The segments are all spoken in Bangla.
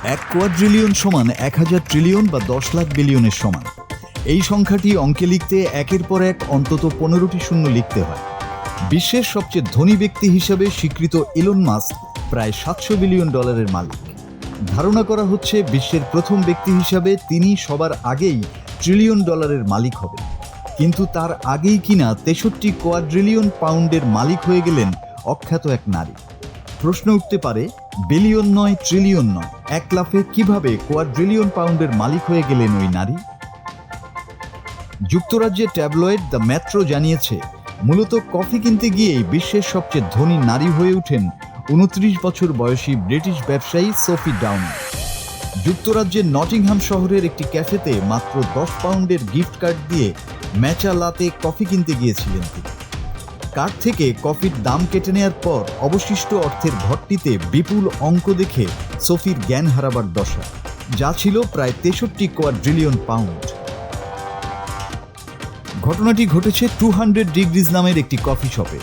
এক কোয়াড্রিলিয়ন সমান 1000 ট্রিলিয়ন বা 10 লাখ বিলিয়নের সমান। এই সংখ্যাটি অঙ্কে লিখতে একের পর এক অন্তত 15টি শূন্য লিখতে হয়। বিশ্বের সবচেয়ে ধনী ব্যক্তি হিসেবে স্বীকৃত ইলন মাস্ক প্রায় $700 বিলিয়ন মালিক। ধারণা করা হচ্ছে বিশ্বের প্রথম ব্যক্তি হিসাবে তিনি সবার আগেই $1 ট্রিলিয়ন মালিক হবেন। কিন্তু তার আগেই কিনা 63 কোয়াড্রিলিয়ন পাউন্ডের মালিক হয়ে গেলেন অখ্যাত এক নারী। প্রশ্ন উঠতে পারে, বিলিয়ন নয়, ট্রিলিয়ন নয়, এক লাফে কিভাবে কোয়াড্রিলিয়ন পাউন্ডের মালিক হয়ে গেলেন ওই নারী? যুক্তরাজ্যের ট্যাবলয়েড দ্য মেট্রো জানিয়েছে, মূলত কফি কিনতে গিয়েই বিশ্বের সবচেয়ে ধনী নারী হয়ে ওঠেন 29 বছর বয়সী ব্রিটিশ ব্যবসায়ী সোফি ডাউনি। যুক্তরাজ্যের নটিংহাম শহরের একটি ক্যাফেতে মাত্র 10 পাউন্ডের গিফট কার্ড দিয়ে ম্যাচা লাতে কফি কিনতে গিয়েছিলেন তিনি। কার্ড থেকে কফির দাম কেটে নেওয়ার পর অবশিষ্ট অর্থের ঘরটিতে বিপুল অঙ্ক দেখে সোফির জ্ঞান হারাবার দশা, যা ছিল প্রায় 63 কোয়াড্রিলিয়ন পাউন্ড। ঘটনাটি ঘটেছে 200 ডিগ্রিজ নামের একটি কফি শপে।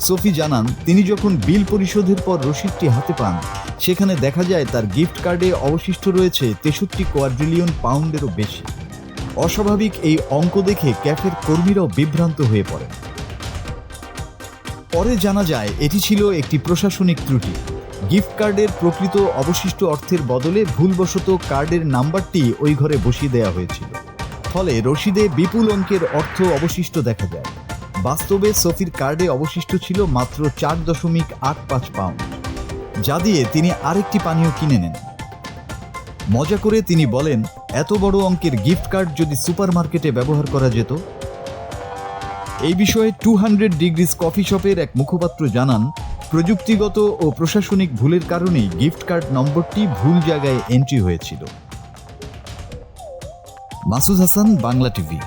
সোফি জানান, তিনি যখন বিল পরিশোধের পর রসিদটি হাতে পান, সেখানে দেখা যায় তার গিফট কার্ডে অবশিষ্ট রয়েছে 63 কোয়াড্রিলিয়ন পাউন্ডেরও বেশি। অস্বাভাবিক এই অঙ্ক দেখে ক্যাফের কর্মীরাও বিভ্রান্ত হয়ে পড়ে। পরে জানা যায় এটি ছিল একটি প্রশাসনিক ত্রুটি। গিফট কার্ডের প্রকৃত অবশিষ্ট অর্থের বদলে ভুলবশত কার্ডের নাম্বারটি ওই ঘরে বসিয়ে দেওয়া হয়েছিল। ফলে রসিদে বিপুল অঙ্কের অর্থ অবশিষ্ট দেখা যায়। বাস্তবে সোফির কার্ডে অবশিষ্ট ছিল মাত্র 4.85 পাউন্ড, যা দিয়ে তিনি আরেকটি পানীয় কিনে নেন। মজা করে তিনি বলেন, এত বড় অঙ্কের গিফট কার্ড যদি সুপারমার্কেটে ব্যবহার করা যেত। এই বিষয়ে 200 ডিগ্রিজ কফি শপের এক মুখপাত্র জানান, প্রযুক্তিগত ও প্রশাসনিক ভুলের কারণেই গিফট কার্ড নম্বরটি ভুল জায়গায় এন্ট্রি হয়েছিল। মাসুদ হাসান, বাংলা টিভি।